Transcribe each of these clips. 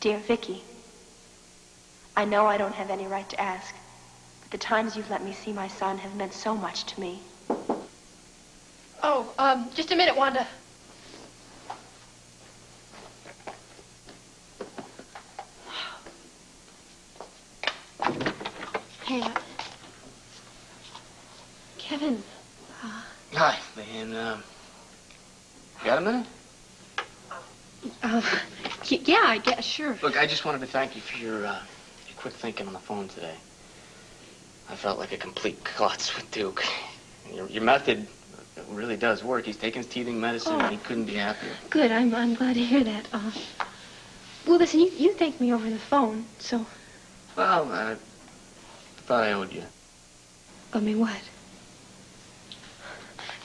Dear Vicki, I know I don't have any right to ask, but the times you've let me see my son have meant so much to me. Oh, just a minute, Wanda. Hey, Kevin. Hi, man. Got a minute? Yeah, I guess, sure. Look, I just wanted to thank you for your quick thinking on the phone today. I felt like a complete klutz with Duke. Your method really does work. He's taking his teething medicine, and he couldn't be happier. Good, I'm glad to hear that. Well, listen, you thanked me over the phone, so... Well, I thought I owed you. Owed me what?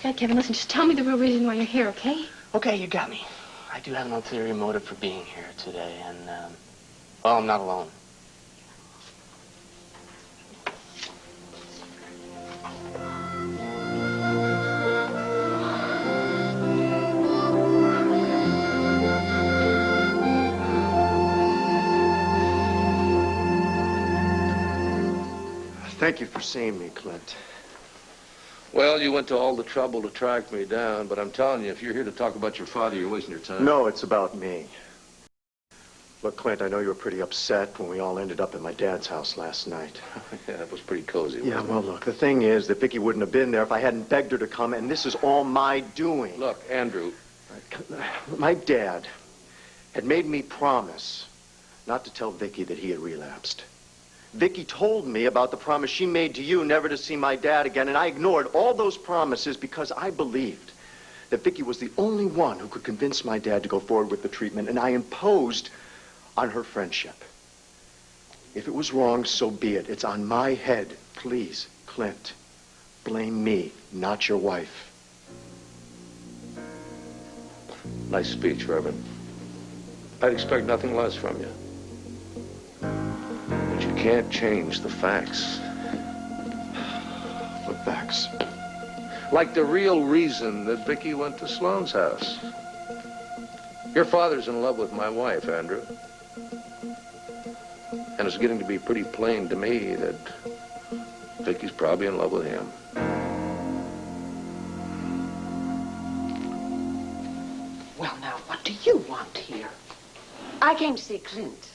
God, Kevin, listen, just tell me the real reason why you're here, okay? Okay, you got me. I do have an ulterior motive for being here today, and, well, I'm not alone. Thank you for seeing me, Clint. Well, you went to all the trouble to track me down, but I'm telling you, if you're here to talk about your father, you're wasting your time. No, it's about me. Look, Clint, I know you were pretty upset when we all ended up at my dad's house last night. Yeah, it was pretty cozy. Yeah, well, look, the thing is that Vicki wouldn't have been there if I hadn't begged her to come, and this is all my doing. Look, Andrew. My dad had made me promise not to tell Vicki that he had relapsed. Vicki told me about the promise she made to you never to see my dad again, and I ignored all those promises because I believed that Vicki was the only one who could convince my dad to go forward with the treatment, and I imposed on her friendship. If it was wrong, so be it. It's on my head. Please, Clint, blame me, not your wife. Nice speech, Reverend. I'd expect nothing less from you. But you can't change the facts. What facts? Like the real reason that Vicki went to Sloan's house. Your father's in love with my wife, Andrew. And it's getting to be pretty plain to me that Vicki's probably in love with him. Well, now, what do you want here? I came to see Clint.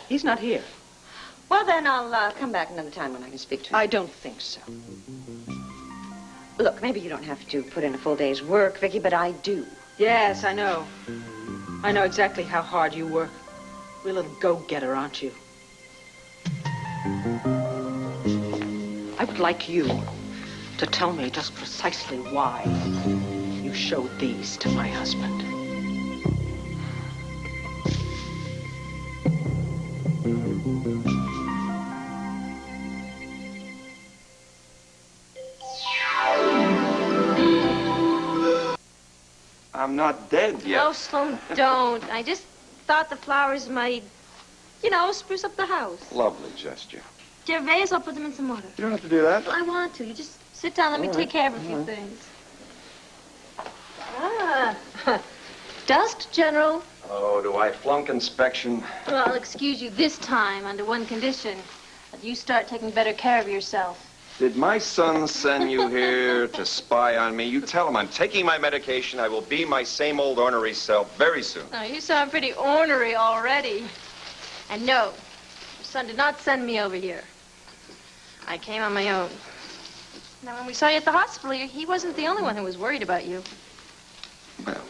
He's not here. Well, then I'll come back another time when I can speak to him. I don't think so. Look, maybe you don't have to put in a full day's work, Vicki, but I do. Yes, I know. I know exactly how hard you work. Real little go-getter, aren't you? I would like you to tell me just precisely why you showed these to my husband. I'm not dead yet. No, Sloan, don't. I just thought the flowers might, spruce up the house. Lovely gesture. Gervais, I'll put them in some water. You don't have to do that. Well, I want to. You just sit down. Let me take care of a few things. Ah, dust, General. Oh, do I flunk inspection? Well, I'll excuse you this time under one condition. That you start taking better care of yourself. Did my son send you here to spy on me? You tell him I'm taking my medication. I will be my same old ornery self very soon. Now, you sound pretty ornery already. And no, your son did not send me over here. I came on my own. Now, when we saw you at the hospital, he wasn't the only one who was worried about you. Well,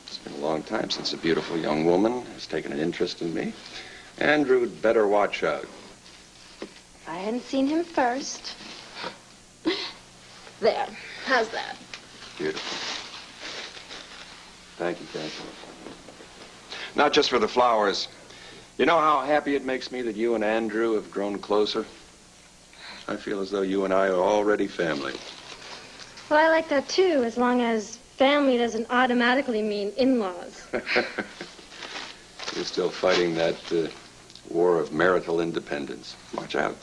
it's been a long time since a beautiful young woman has taken an interest in me. Andrew'd better watch out. If I hadn't seen him first. There. How's that? Beautiful. Thank you, Kathy. Not just for the flowers. You know how happy it makes me that you and Andrew have grown closer? I feel as though you and I are already family. Well, I like that, too, as long as family doesn't automatically mean in-laws. You're still fighting that war of marital independence. Watch out.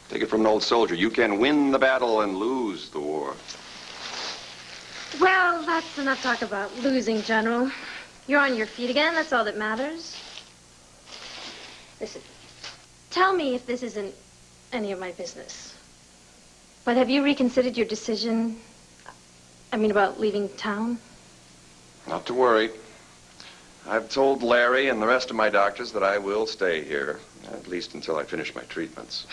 Take it from an old soldier. You can win the battle and lose the war. Well, that's enough talk about losing, General. You're on your feet again. That's all that matters. Listen, tell me if this isn't any of my business. But have you reconsidered your decision? I mean, about leaving town? Not to worry. I've told Larry and the rest of my doctors that I will stay here, at least until I finish my treatments.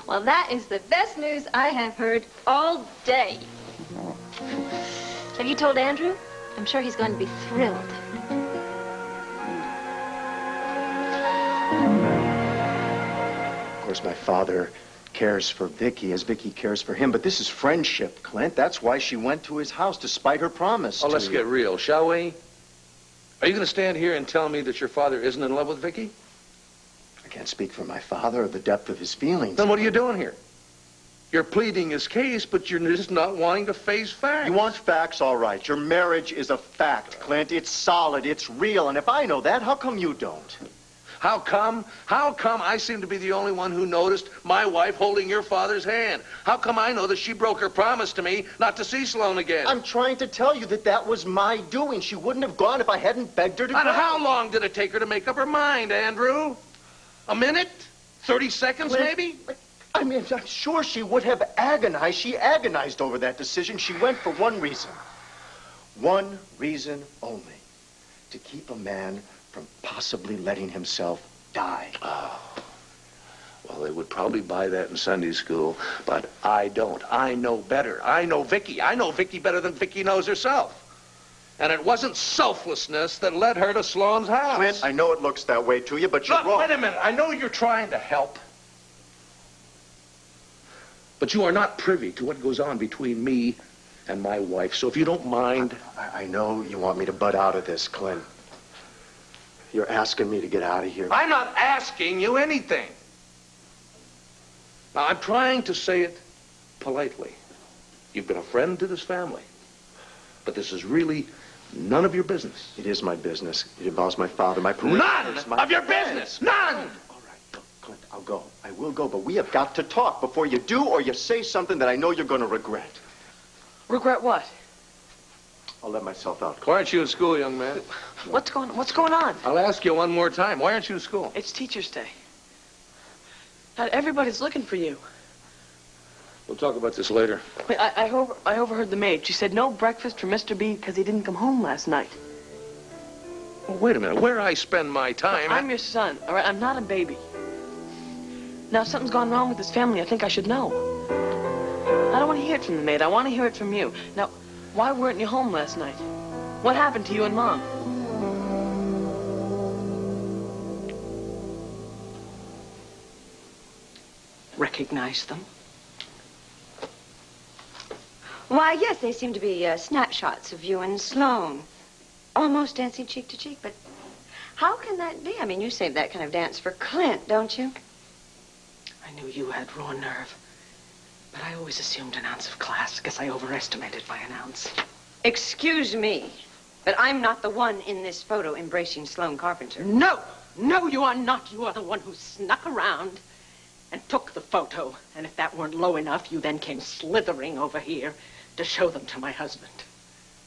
Well, that is the best news I have heard all day. Have you told Andrew? I'm sure he's going to be thrilled. Of course, my father cares for Vicki as Vicki cares for him, but this is friendship, Clint. That's why she went to his house, despite her promise. Oh, let's get real, shall we? Are you going to stand here and tell me that your father isn't in love with Vicki? I can't speak for my father or the depth of his feelings. Then what are you doing here? You're pleading his case, but you're just not wanting to face facts. You want facts, all right. Your marriage is a fact, Clint. It's solid, it's real, and if I know that, how come you don't? How come? How come I seem to be the only one who noticed my wife holding your father's hand? How come I know that she broke her promise to me not to see Sloan again? I'm trying to tell you that that was my doing. She wouldn't have gone if I hadn't begged her to go. And how long did it take her to make up her mind, Andrew? A minute? 30 seconds, maybe? I mean, I'm sure she would have agonized. She agonized over that decision. She went for one reason. One reason only. To keep a man from possibly letting himself die. Oh. Well, they would probably buy that in Sunday school, but I don't. I know better. I know Vicki. I know Vicki better than Vicki knows herself. And it wasn't selflessness that led her to Sloan's house. Clint, I know it looks that way to you, but you're Look, wrong. wait a minute. I know you're trying to help. But you are not privy to what goes on between me and my wife. So if you don't mind... I know you want me to butt out of this, Clint. You're asking me to get out of here. I'm not asking you anything. Now, I'm trying to say it politely. You've been a friend to this family. But this is really none of your business. It is my business. It involves my father, my parishioners. None of your business! None! All right, look, Clint, I'll go. I will go, but we have got to talk before you do or you say something that I know you're going to regret. Regret what? I'll let myself out. Why aren't you in school, young man? What's going on? I'll ask you one more time. Why aren't you in school? It's Teacher's Day. Now, everybody's looking for you. We'll talk about this later. Wait, I overheard the maid. She said no breakfast for Mr. B because he didn't come home last night. Well, wait a minute. Where I spend my time... I'm your son, all right? I'm not a baby. Now, if something's gone wrong with this family, I think I should know. I don't want to hear it from the maid. I want to hear it from you. Now, why weren't you home last night? What happened to you and Mom? Recognize them? Why, yes, they seem to be snapshots of you and Sloan. Almost dancing cheek to cheek, but how can that be? I mean, you save that kind of dance for Clint, don't you? I knew you had raw nerve. But I always assumed an ounce of class. Guess I overestimated by an ounce. Excuse me, but I'm not the one in this photo embracing Sloan Carpenter. No! No, you are not. You are the one who snuck around and took the photo. And if that weren't low enough, you then came slithering over here to show them to my husband.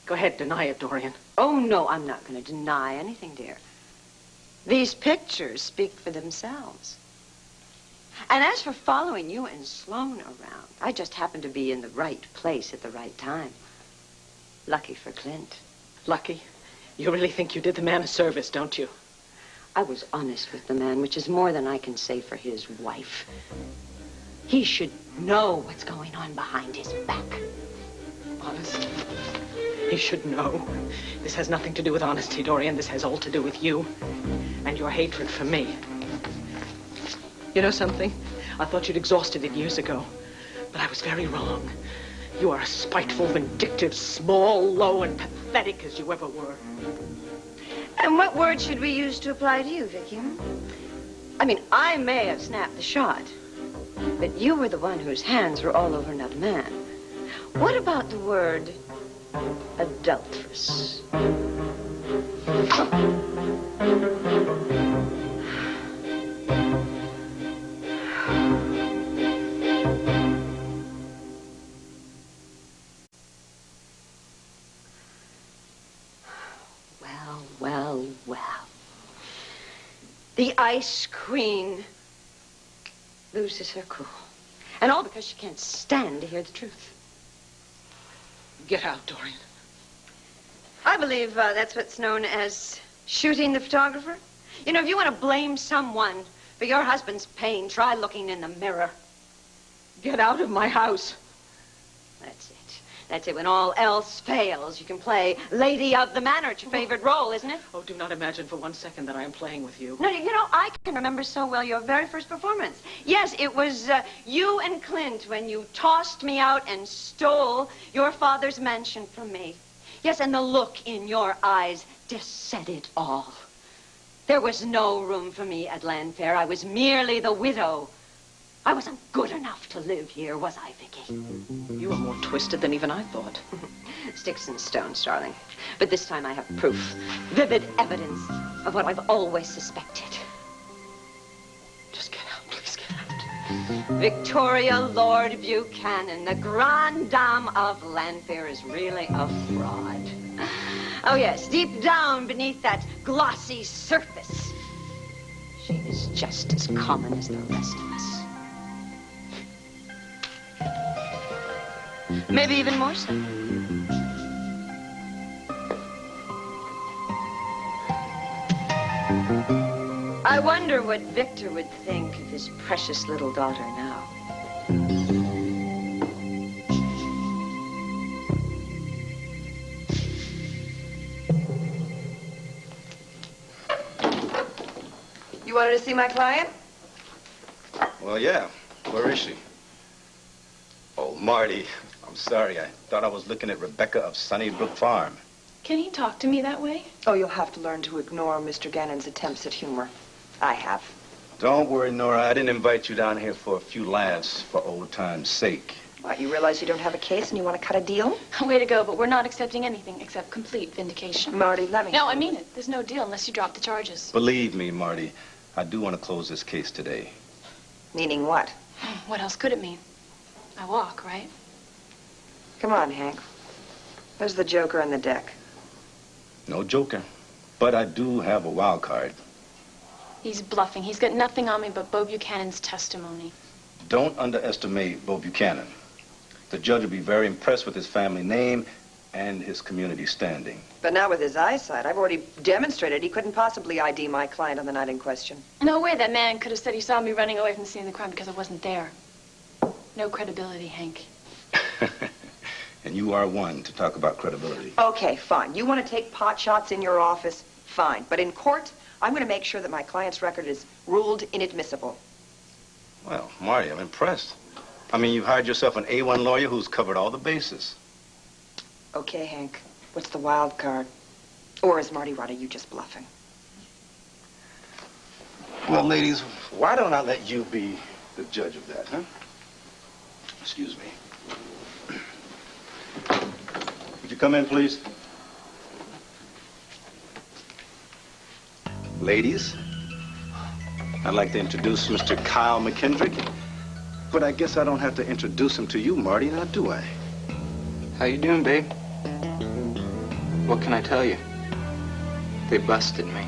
Go ahead, deny it, Dorian. Oh, no, I'm not going to deny anything, dear. These pictures speak for themselves. And as for following you and Sloan around, I just happened to be in the right place at the right time. Lucky for Clint. Lucky? You really think you did the man a service, don't you? I was honest with the man, which is more than I can say for his wife. He should know what's going on behind his back. Honest? He should know. This has nothing to do with honesty, Dorian. This has all to do with you and your hatred for me. You know something? I thought you'd exhausted it years ago, but I was very wrong. You are as spiteful, vindictive, small, low, and pathetic as you ever were. And what word should we use to apply to you, Vicki? I mean, I may have snapped the shot, but you were the one whose hands were all over another man. What about the word adulteress? The Ice Queen loses her cool. And all because she can't stand to hear the truth. Get out, Dorian. I believe that's what's known as shooting the photographer. You know, if you want to blame someone for your husband's pain, try looking in the mirror. Get out of my house. That's it. That's it. When all else fails, you can play Lady of the Manor. It's your favorite role, isn't it? Oh, do not imagine for 1 second that I am playing with you. No, you know, I can remember so well your very first performance. Yes, it was you and Clint when you tossed me out and stole your father's mansion from me. Yes, and the look in your eyes just said it all. There was no room for me at Landfair. I was merely the widow. I wasn't good enough to live here, was I, Vicki? You are more twisted than even I thought. Sticks and stones, darling. But this time I have proof, vivid evidence of what I've always suspected. Just get out, please get out. Victoria Lord Buchanan, the grande dame of Landfair, is really a fraud. Oh, yes, deep down beneath that glossy surface, she is just as common as the rest of us. Maybe even more so. I wonder what Victor would think of his precious little daughter now. You wanted to see my client? Well, yeah. Where is she? Oh, Marty. I'm sorry. I thought I was looking at Rebecca of Sunnybrook Farm. Can he talk to me that way? Oh, you'll have to learn to ignore Mr. Gannon's attempts at humor. I have. Don't worry, Nora. I didn't invite you down here for a few laughs for old time's sake. What, you realize you don't have a case and you want to cut a deal? Way to go, but we're not accepting anything except complete vindication. Marty, let me... No, I mean it. There's no deal unless you drop the charges. Believe me, Marty, I do want to close this case today. Meaning what? What else could it mean? I walk, right? Come on, Hank. There's the joker in the deck. No joker. But I do have a wild card. He's bluffing. He's got nothing on me but Bo Buchanan's testimony. Don't underestimate Bo Buchanan. The judge will be very impressed with his family name and his community standing. But not with his eyesight. I've already demonstrated he couldn't possibly ID my client on the night in question. No way that man could have said he saw me running away from the scene of the crime because I wasn't there. No credibility, Hank. And you are one to talk about credibility. Okay, fine. You want to take pot shots in your office? Fine. But in court, I'm going to make sure that my client's record is ruled inadmissible. Well, Marty, I'm impressed. I mean, you've hired yourself an A1 lawyer who's covered all the bases. Okay, Hank. What's the wild card? Or is Marty Roddy you just bluffing? Well, ladies, why don't I let you be the judge of that, huh? Excuse me. Would you come in, please? Ladies, I'd like to introduce Mr. Kyle McKendrick. But I guess I don't have to introduce him to you, Marty, now do I? How you doing, babe? What can I tell you? They busted me.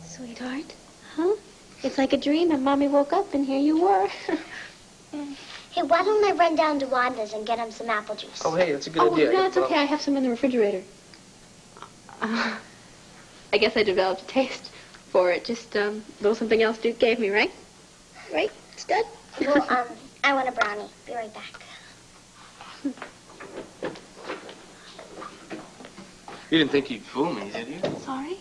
Sweetheart, huh? It's like a dream, and Mommy woke up, and here you were. Hey, why don't I run down to Wanda's and get him some apple juice? Oh, hey, that's a good idea. No, it's okay. I have some in the refrigerator. I guess I developed a taste for it. Just a little something else Duke gave me, right? Right, Stud? Well, I want a brownie. Be right back. You didn't think you'd fool me, did you? Sorry?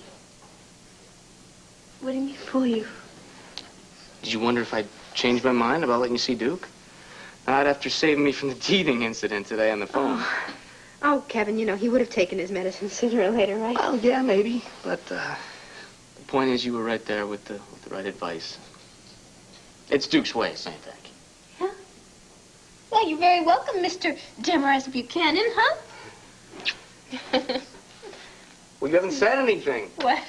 What do you mean, fool you? Did you wonder if I'd changed my mind about letting you see Duke? Not after saving me from the teething incident today on the phone. Oh, Kevin, you know, he would have taken his medicine sooner or later, right? Well, yeah, maybe. But the point is you were right there with the right advice. It's Duke's way, St. Vic. Yeah? Well, you're very welcome, Mr. Demarest Buchanan, huh? Well, you haven't said anything. What?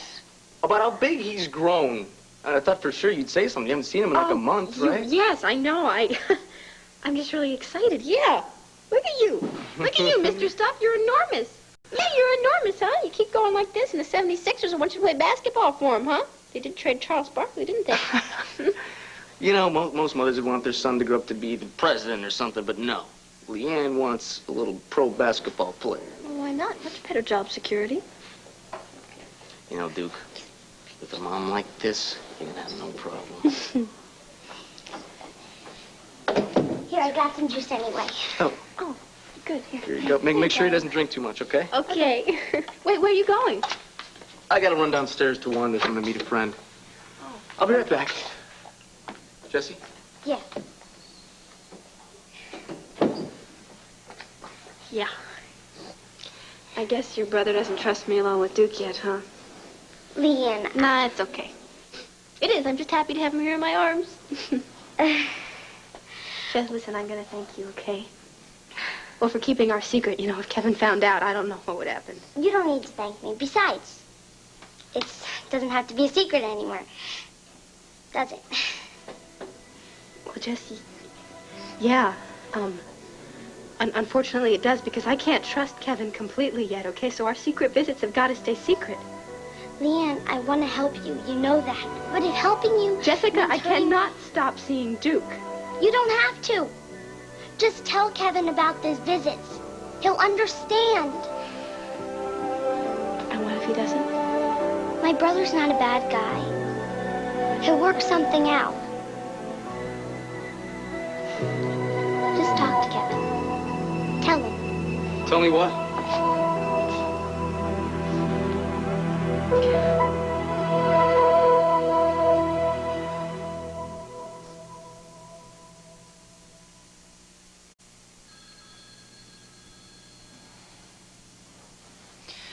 About how big he's grown. And I thought for sure you'd say something. You haven't seen him in like a month, right? Yes, I know. I'm just really excited, yeah. Look at you. Look at you, Mr. Stuff. You're enormous. Yeah, you're enormous, huh? You keep going like this, and the 76ers want you to play basketball for them, huh? They did trade Charles Barkley, didn't they? You know, most mothers would want their son to grow up to be the president or something, but no. Leanne wants a little pro basketball player. Well, why not? Much better job security. You know, Duke, with a mom like this, you're gonna have no problem. Here, I got some juice anyway. Oh, Good. here you go. Make sure he doesn't drink too much, okay? Okay. Wait, where are you going? I gotta run downstairs to Wanda's. I'm gonna meet a friend. I'll be right back. Jesse? Yeah. Yeah. I guess your brother doesn't trust me along with Duke yet, huh? Leanne. Nah, it's okay. It is. I'm just happy to have him here in my arms. Just listen, I'm going to thank you, okay? Well, for keeping our secret, you know, if Kevin found out, I don't know what would happen. You don't need to thank me. Besides, it doesn't have to be a secret anymore. Does it? Well, Jesse, yeah, unfortunately it does, because I can't trust Kevin completely yet, okay? So our secret visits have got to stay secret. Leanne, I want to help you. You know that. But if helping you... Jessica, I cannot stop seeing Duke. You don't have to. Just tell Kevin about those visits. He'll understand. And what if he doesn't? My brother's not a bad guy. He'll work something out. Just talk to Kevin. Tell him. Tell me what?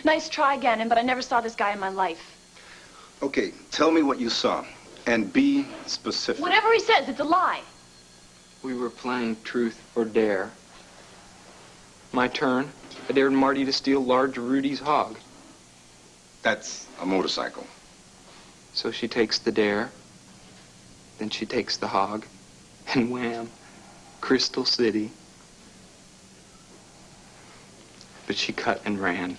Nice try again, but I never saw this guy in my life. Okay, tell me what you saw, and be specific. Whatever he says, it's a lie. We were playing truth or dare. My turn. I dared Marty to steal large Rudy's hog. That's a motorcycle. So she takes the dare. Then she takes the hog. And wham, Crystal City. But she cut and ran.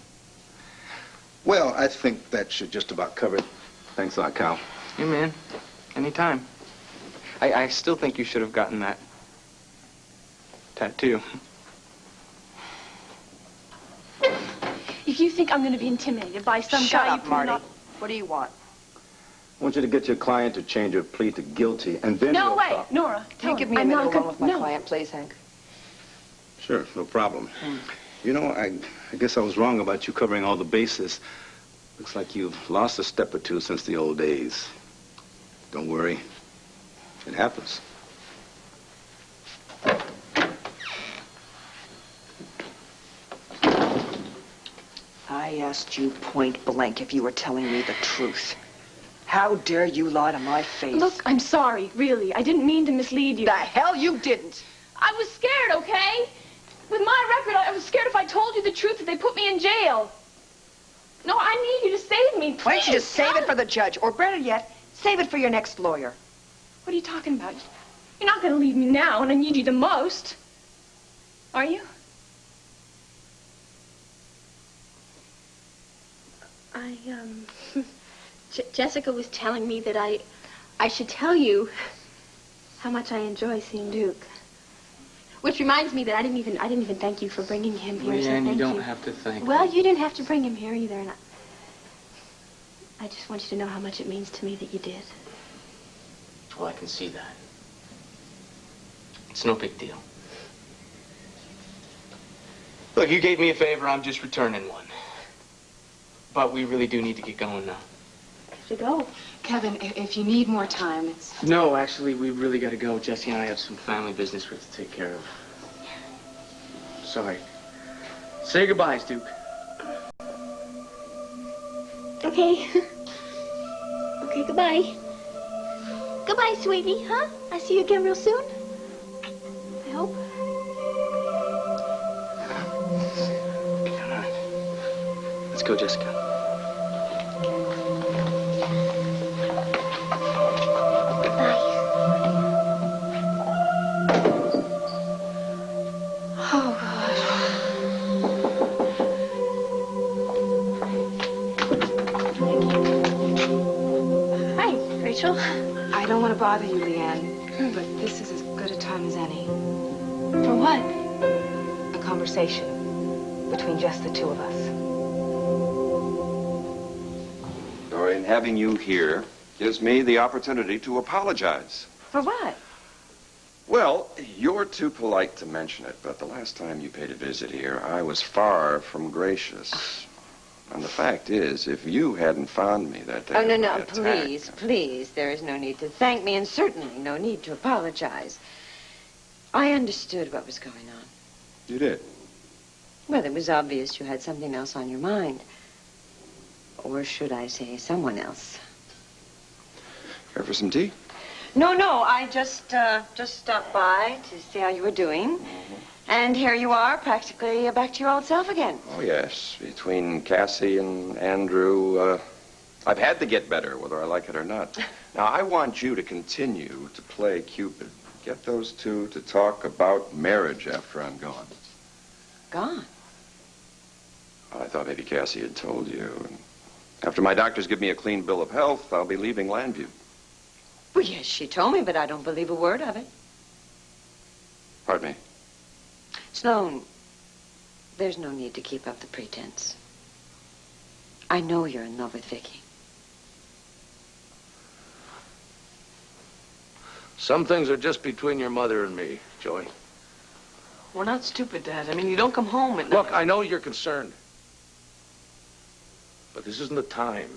Well, I think that should just about cover it. Thanks a lot, Cal. Hey, man. Anytime. I still think you should have gotten that tattoo. If you think I'm going to be intimidated by some Shut guy up, you Marty. not... What do you want? I want you to get your client to change her plea to guilty, and then No we'll way, talk. Nora. Can you give me a I'm minute not alone with my no. client, please, Hank? Sure, no problem. You know, I guess I was wrong about you covering all the bases. Looks like you've lost a step or two since the old days. Don't worry. It happens. I asked you point blank if you were telling me the truth. How dare you lie to my face? Look, I'm sorry, really. I didn't mean to mislead you. The hell you didn't. I was scared, okay? With my record, I was scared if I told you the truth that they put me in jail. No, I need you to save me, please. Why don't you just save it for the judge? Or better yet, save it for your next lawyer. What are you talking about? You're not going to leave me now when I need you the most. Are you? Jessica was telling me that I should tell you how much I enjoy seeing Duke. Which reminds me that I didn't even thank you for bringing him here. So Leanne, thank you don't have to thank me. Well, you didn't have to bring him here either, and I just want you to know how much it means to me that you did. Well, I can see that. It's no big deal. Look, you gave me a favor, I'm just returning one. But we really do need to get going now. To go. Kevin, if you need more time, it's... No, actually, we really got to go. Jesse and I have some family business we have to take care of. Sorry. Say goodbyes, Duke. Okay. Okay, goodbye. Goodbye, sweetie, huh? I see you again real soon. I hope. Come on. Let's go, Jessica. Oh, God. Rachel? I don't want to bother you, Leanne, but this is as good a time as any. For what? A conversation between just the two of us. Dorian, having you here gives me the opportunity to apologize. For what? Well, you're too polite to mention it, but the last time you paid a visit here, I was far from gracious. And the fact is, if you hadn't found me that day... Oh, no, of no, my attack- please, please. There is no need to thank me, and certainly no need to apologize. I understood what was going on. You did? Well, it was obvious you had something else on your mind. Or should I say someone else? Care for some tea? No, I just stopped by to see how you were doing. And here you are, practically back to your old self again. Oh, yes. Between Cassie and Andrew, I've had to get better, whether I like it or not. Now, I want you to continue to play Cupid. Get those two to talk about marriage after I'm gone. Gone? Well, I thought maybe Cassie had told you. And after my doctors give me a clean bill of health, I'll be leaving Landview. Well, yes, she told me, but I don't believe a word of it. Pardon me? Sloan, there's no need to keep up the pretense. I know you're in love with Vicki. Some things are just between your mother and me, Joey. We're not stupid, Dad. I mean, you don't come home at night. Look, I know you're concerned. But this isn't the time.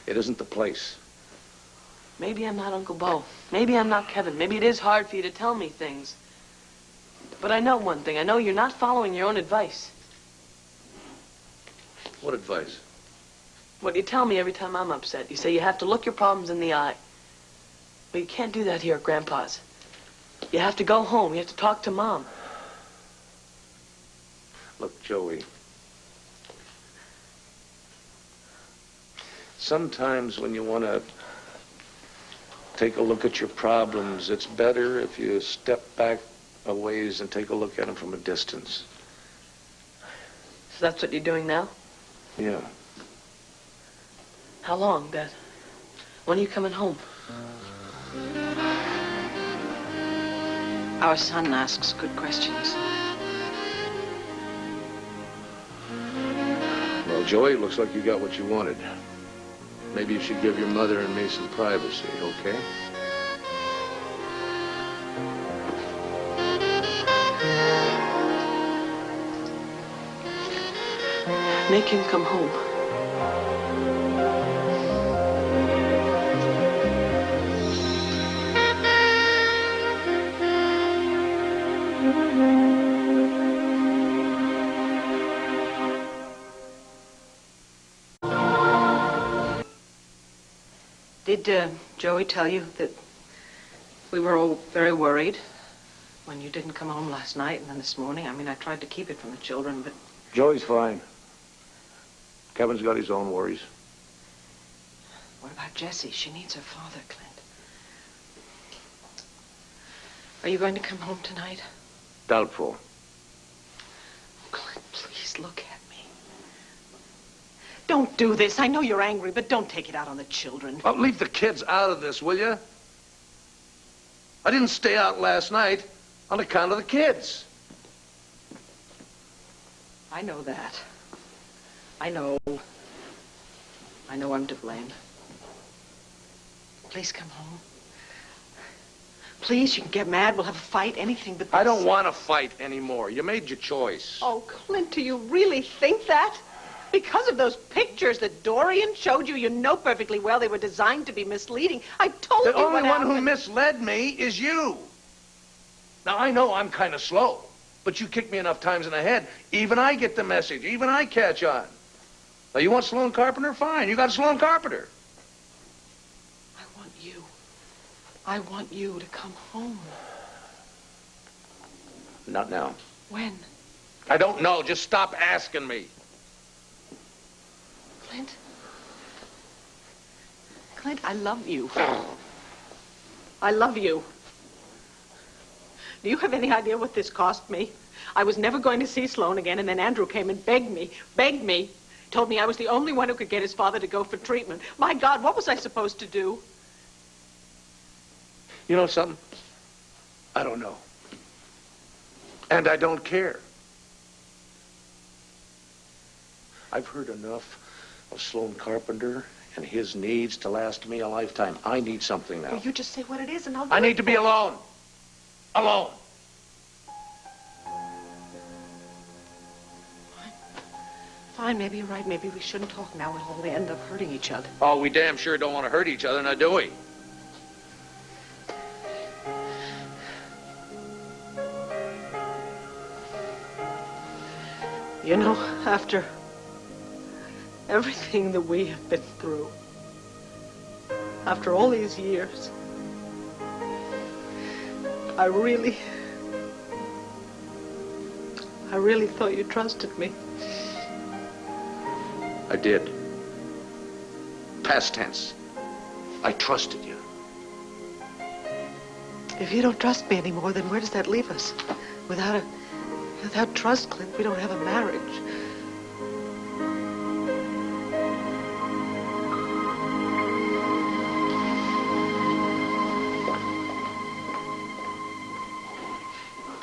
It isn't the place. Maybe I'm not Uncle Bo. Maybe I'm not Kevin. Maybe it is hard for you to tell me things. But I know one thing. I know you're not following your own advice. What advice? What you tell me every time I'm upset. You say you have to look your problems in the eye. Well, you can't do that here at Grandpa's. You have to go home. You have to talk to Mom. Look, Joey. Sometimes when you want to take a look at your problems, it's better if you step back a ways and take a look at them from a distance. So that's what you're doing now? Yeah. How long, Dad? When are you coming home? Our son asks good questions. Well, Joey, it looks like you got what you wanted. Maybe you should give your mother and me some privacy, okay? Make him come home. Did Joey tell you that we were all very worried when you didn't come home last night and then this morning? I mean, I tried to keep it from the children, but... Joey's fine. Kevin's got his own worries. What about Jessie? She needs her father, Clint. Are you going to come home tonight? Doubtful. Clint, please look at me. Don't do this. I know you're angry, but don't take it out on the children. Well, leave the kids out of this, will you? I didn't stay out last night on account of the kids. I know that. I know I'm to blame. Please come home. Please, you can get mad. We'll have a fight, anything but this. I don't want to fight anymore. You made your choice. Oh, Clint, do you really think that? Because of those pictures that Dorian showed you, you know perfectly well they were designed to be misleading. I told you The only what one who happened. misled me is you. Now, I know I'm kind of slow, but you kick me enough times in the head. Even I get the message. Even I catch on. Now, you want Sloan Carpenter? Fine. You got Sloan Carpenter. I want you to come home. Not now. When? I don't know. Just stop asking me. Clint? Clint, I love you. I love you. Do you have any idea what this cost me? I was never going to see Sloan again, and then Andrew came and begged me, told me I was the only one who could get his father to go for treatment. My God, what was I supposed to do? You know something? I don't know. And I don't care. I've heard enough of Sloan Carpenter and his needs to last me a lifetime. I need something now. Well, you just say what it is and I'll do I it need to be for you. alone. Alone. Fine, maybe you're right. Maybe we shouldn't talk now. We'll only end up hurting each other. Oh, we damn sure don't want to hurt each other, now do we? You know, after everything that we have been through, after all these years, I really thought you trusted me. I did. Past tense. I trusted you. If you don't trust me anymore, then where does that leave us? Without trust, Clint, we don't have a marriage.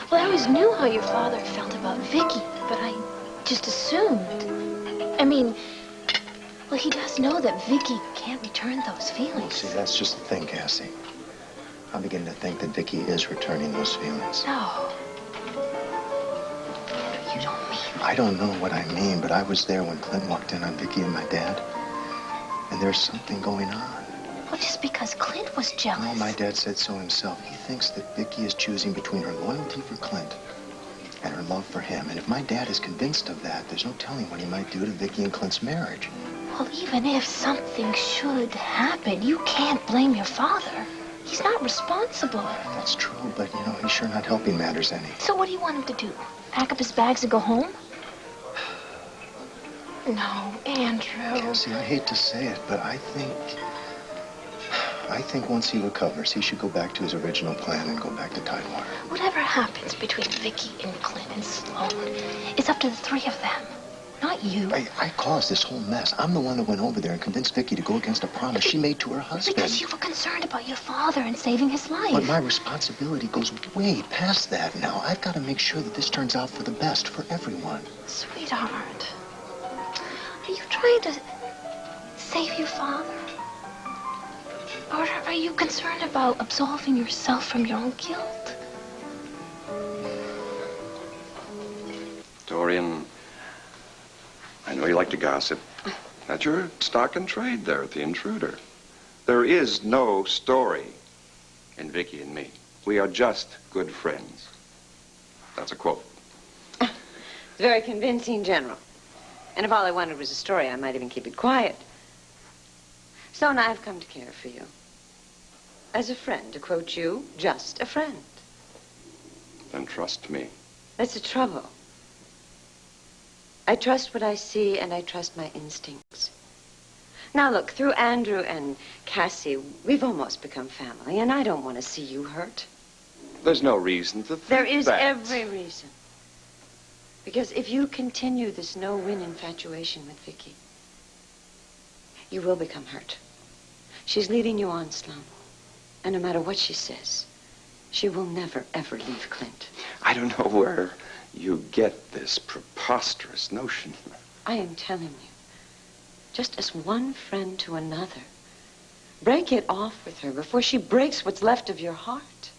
Well, I always knew how your father felt about Vicky, but I just assumed. I mean, well, he does know that Vicky can't return those feelings. See, that's just the thing, Cassie. I'm beginning to think that Vicky is returning those feelings. No. You don't mean... I don't know what I mean, but I was there when Clint walked in on Vicky and my dad. And there's something going on. Well, just because Clint was jealous. No, my dad said so himself. He thinks that Vicky is choosing between her loyalty for Clint and her love for him. And if my dad is convinced of that, there's no telling what he might do to Vicky and Clint's marriage. Well, even if something should happen, you can't blame your father. He's not responsible. That's true, but, you know, he's sure not helping matters any. So what do you want him to do? Pack up his bags and go home? No, Andrew. Cassie, I hate to say it, but I think once he recovers, he should go back to his original plan and go back to Tidewater. Whatever happens between Vicky and Clint and Sloan, it's up to the three of them, not you. I caused this whole mess. I'm the one that went over there and convinced Vicky to go against a promise she made to her husband. Because you were concerned about your father and saving his life. But my responsibility goes way past that now. I've got to make sure that this turns out for the best for everyone. Sweetheart, are you trying to save your father? Or are you concerned about absolving yourself from your own guilt? Dorian, I know you like to gossip. That's your stock and trade there at the Intruder. There is no story in Vicki and me. We are just good friends. That's a quote. It's very convincing, General. And if all I wanted was a story, I might even keep it quiet. So now I've come to care for you. As a friend, to quote you, just a friend. Then trust me. That's the trouble. I trust what I see, and I trust my instincts. Now, look, through Andrew and Cassie, we've almost become family, and I don't want to see you hurt. There's no reason to think There is that. every reason. Because if you continue this no-win infatuation with Vicky, you will become hurt. She's leading you on, Sloan. And no matter what she says, she will never, ever leave Clint. I don't know where you get this preposterous notion. I am telling you, just as one friend to another, break it off with her before she breaks what's left of your heart.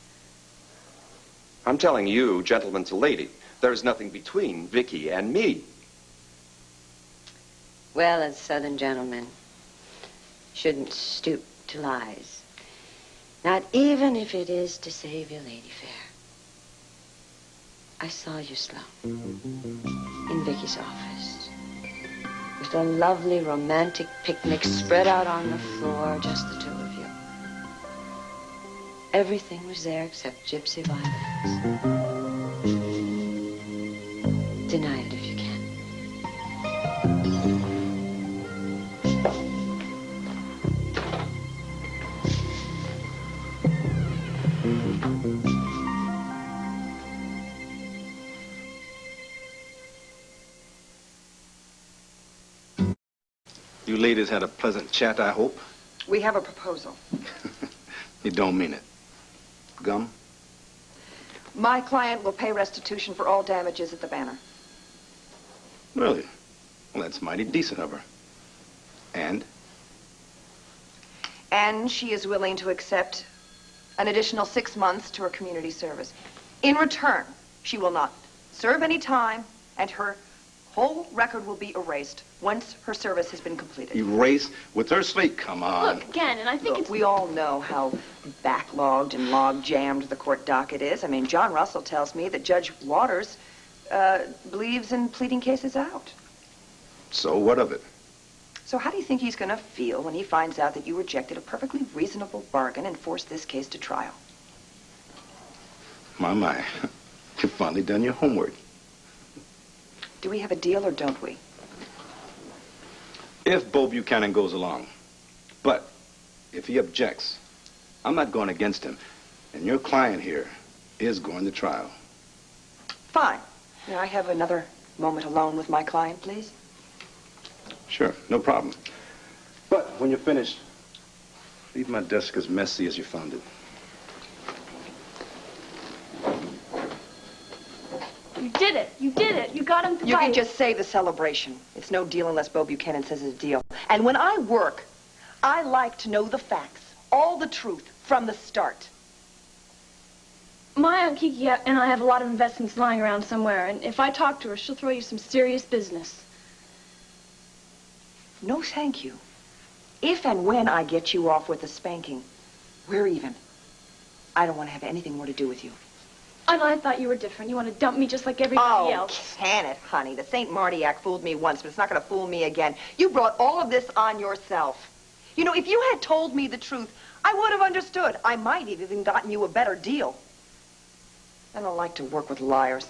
I'm telling you, gentleman to lady, there's nothing between Vicky and me. Well, as Southern gentlemen, shouldn't stoop to lies. Not even if it is to save your lady fair. I saw you, Sloan, in Vicky's office, with a lovely romantic picnic spread out on the floor, just the two of you. Everything was there except gypsy violins. Deny it if you can. You ladies had a pleasant chat, I hope. We have a proposal. You don't mean it. Gum? My client will pay restitution for all damages at the Banner. Really? Well, that's mighty decent of her. And? And she is willing to accept an additional 6 months to her community service. In return, she will not serve any time, and her whole record will be erased once her service has been completed. Erased? With her sleep? Come on. Look, again, and I think it's... We all know how backlogged and log-jammed the court docket is. I mean, John Russell tells me that Judge Waters believes in pleading cases out. So what of it? So how do you think he's going to feel when he finds out that you rejected a perfectly reasonable bargain and forced this case to trial? My. You've finally done your homework. Do we have a deal or don't we? If Bo Buchanan goes along. But if he objects, I'm not going against him. And your client here is going to trial. Fine. May I have another moment alone with my client, please? Sure, no problem. But when you're finished, leave my desk as messy as you found it. You did it. You did it. You got him to You fight. can just say the celebration. It's no deal unless Bo Buchanan says it's a deal. And when I work, I like to know the facts, all the truth, from the start. My Aunt Kiki and I have a lot of investments lying around somewhere, and if I talk to her, she'll throw you some serious business. No, thank you. If and when I get you off with a spanking, we're even. I don't want to have anything more to do with you. And I thought you were different. You want to dump me just like everybody else. Can it, honey? The St. Marty Act fooled me once, but it's not going to fool me again. You brought all of this on yourself. You know, if you had told me the truth, I would have understood. I might have even gotten you a better deal. I don't like to work with liars.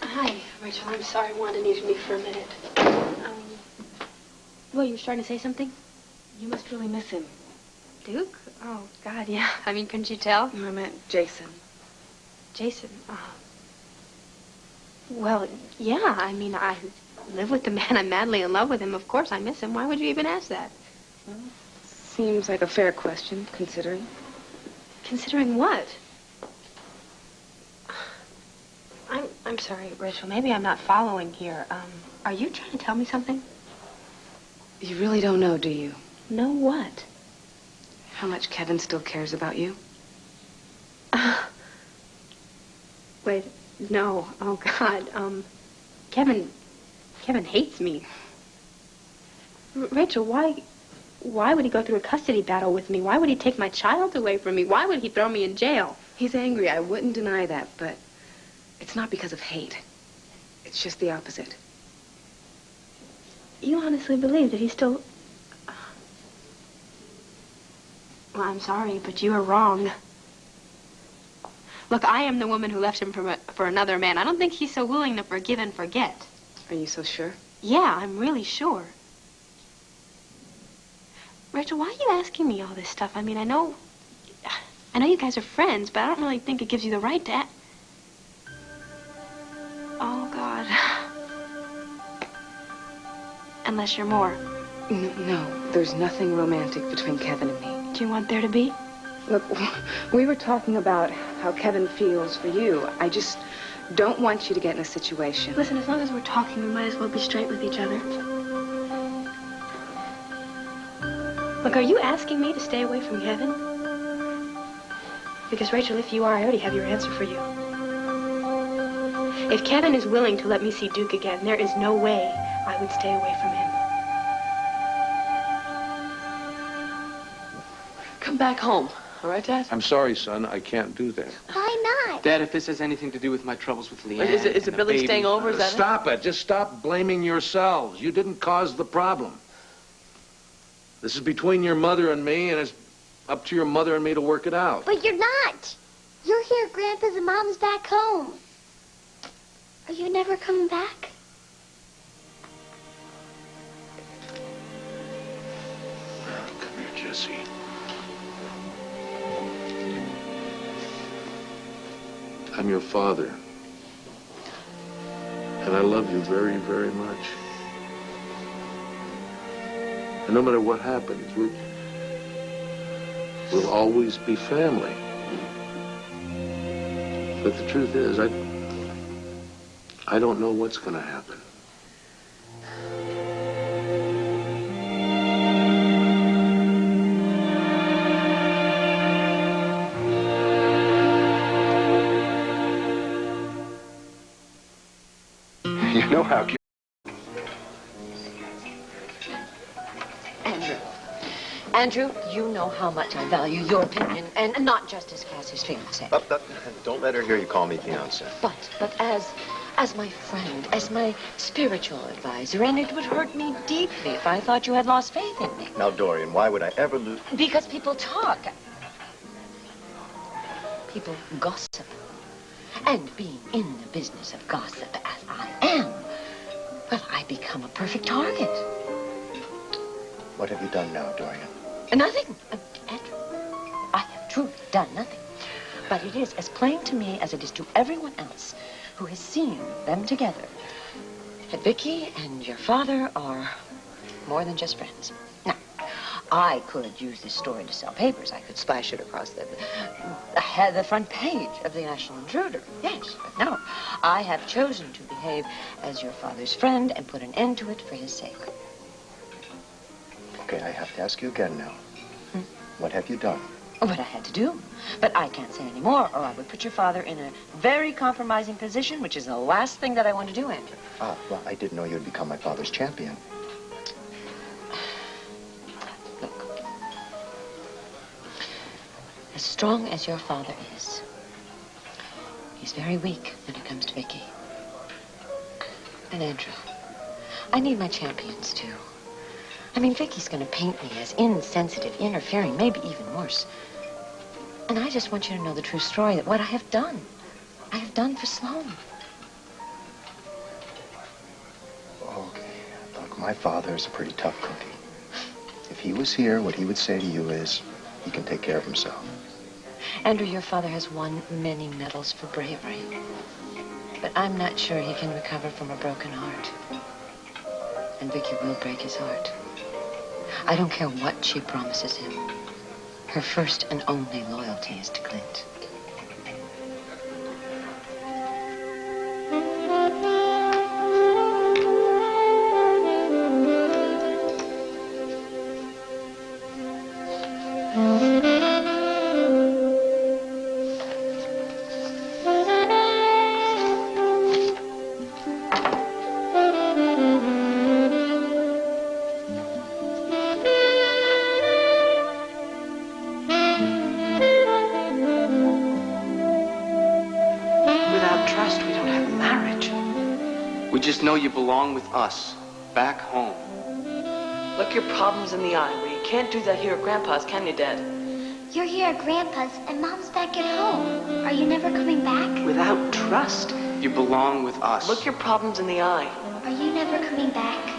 Hi, Rachel. I'm sorry Wanda needed me for a minute. Well, you were starting to say something? You must really miss him. Duke? Oh, God, yeah. I mean, couldn't you tell? I meant Jason. Jason? Well, yeah. I mean, I live with the man. I'm madly in love with him. Of course I miss him. Why would you even ask that? Well, seems like a fair question, considering. Considering what? I'm sorry, Rachel. Maybe I'm not following here. Are you trying to tell me something? You really don't know, do you? Know what? How much Kevin still cares about you? Wait, no. Oh, God. Kevin hates me. Rachel, why would he go through a custody battle with me? Why would he take my child away from me? Why would he throw me in jail? He's angry. I wouldn't deny that, but it's not because of hate. It's just the opposite. You honestly believe that he's still... Well, I'm sorry, but you are wrong. Look, I am the woman who left him for another man. I don't think he's so willing to forgive and forget. Are you so sure? Yeah, I'm really sure. Rachel, why are you asking me all this stuff? I mean, I know you guys are friends, but I don't really think it gives you the right to... Oh, God. Unless you're more. No, there's nothing romantic between Kevin and me. Do you want there to be? Look, we were talking about how Kevin feels for you. I just don't want you to get in a situation. Listen, as long as we're talking, we might as well be straight with each other. Look, are you asking me to stay away from Kevin? Because, Rachel, if you are, I already have your answer for you. If Kevin is willing to let me see Duke again, there is no way I would stay away from him. Come back home. All right, Dad? I'm sorry, son. I can't do that. Why not? Dad, if this has anything to do with my troubles with Leanne... Is it and the Billy baby- staying over? Is that Stop it. Just stop blaming yourselves. You didn't cause the problem. This is between your mother and me, and it's up to your mother and me to work it out. But you're not. You're here, Grandpa's and Mom's back home. Are you never coming back? Come here, Jesse. I'm your father. And I love you very, very much. And no matter what happens, we'll always be family. But the truth is, I don't know what's going to happen. You know how... Andrew, you know how much I value your opinion, and not just as Cassie's fiancé. Don't let her hear you call me fiancé. But as my friend, as my spiritual advisor, and it would hurt me deeply if I thought you had lost faith in me. Now, Dorian, why would I ever lose... Because people talk. People gossip. And being in the business of gossip, as I am, well, I become a perfect target. What have you done now, Dorian? Nothing. Andrew, I have truly done nothing. But it is as plain to me as it is to everyone else who has seen them together that Vicki and your father are more than just friends. Now, I could use this story to sell papers. I could splash it across the front page of the National Intruder. Yes, but no. I have chosen to behave as your father's friend and put an end to it for his sake. Okay, I have to ask you again now. What have you done? What I had to do. But I can't say any more, or I would put your father in a very compromising position, which is the last thing that I want to do, Andrew. Ah, well, I didn't know you would become my father's champion. Look. As strong as your father is, he's very weak when it comes to Vicki. And Andrew, I need my champions, too. I mean, Vicki's going to paint me as insensitive, interfering, maybe even worse. And I just want you to know the true story, that what I have done for Sloan. Okay. Look, my father is a pretty tough cookie. If he was here, what he would say to you is, he can take care of himself. Andrew, your father has won many medals for bravery. But I'm not sure he can recover from a broken heart. And Vicki will break his heart. I don't care what she promises him. Her first and only loyalty is to Clint. Just know you belong with us, back home. Look your problems in the eye. Well, you can't do that here at Grandpa's, can you, Dad? You're here at Grandpa's, and Mom's back at home. Are you never coming back? Without trust. You belong with us. Look your problems in the eye. Are you never coming back?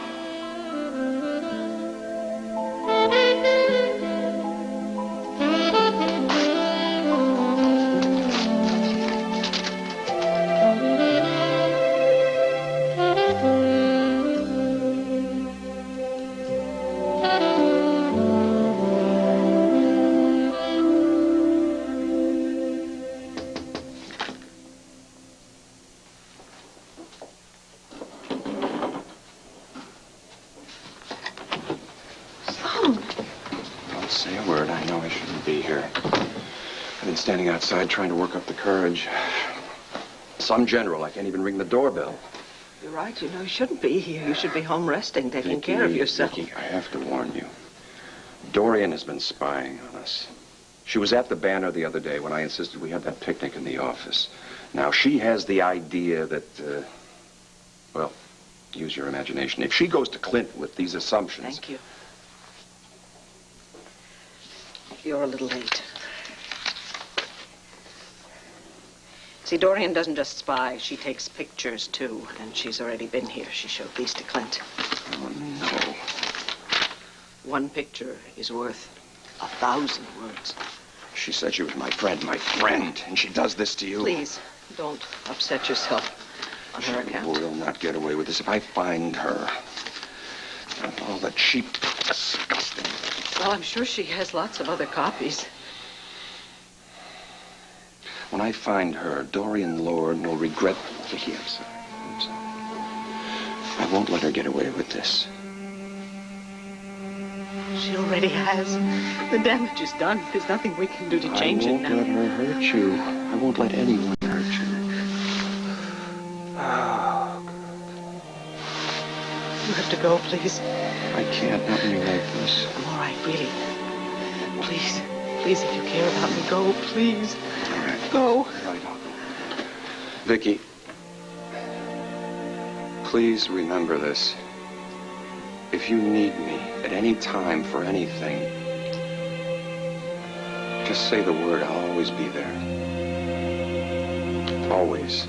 Standing outside trying to work up the courage. Some general, I can't even ring the doorbell. You're right. You know, you shouldn't be here. You should be home resting, taking care of yourself. Vicki, I have to warn you. Dorian has been spying on us. She was at the Banner the other day when I insisted we have that picnic in the office. Now, she has the idea that, well, use your imagination. If she goes to Clint with these assumptions... Thank you. You're a little late. See, Dorian doesn't just spy. She takes pictures, too. And she's already been here. She showed these to Clint. Oh, no. One picture is worth 1,000 words. She said she was my friend, and she does this to you. Please, don't upset yourself on her account. She will not get away with this if I find her. All that cheap Disgusting. Well, I'm sure she has lots of other copies. When I find her, Dorian Lord will regret... Vicki, I'm sorry. I'm sorry. I won't let her get away with this. She already has. The damage is done. There's nothing we can do to change it now. I won't let her hurt you. I won't let anyone hurt you. Oh, You have to go, please. I can't, not when you're like this. I'm all right, really. Please, please, if you care about me, go, please. All right. Go. All right, I'll go. Vicki, please remember this. If you need me at any time for anything, just say the word. I'll always be there. Always.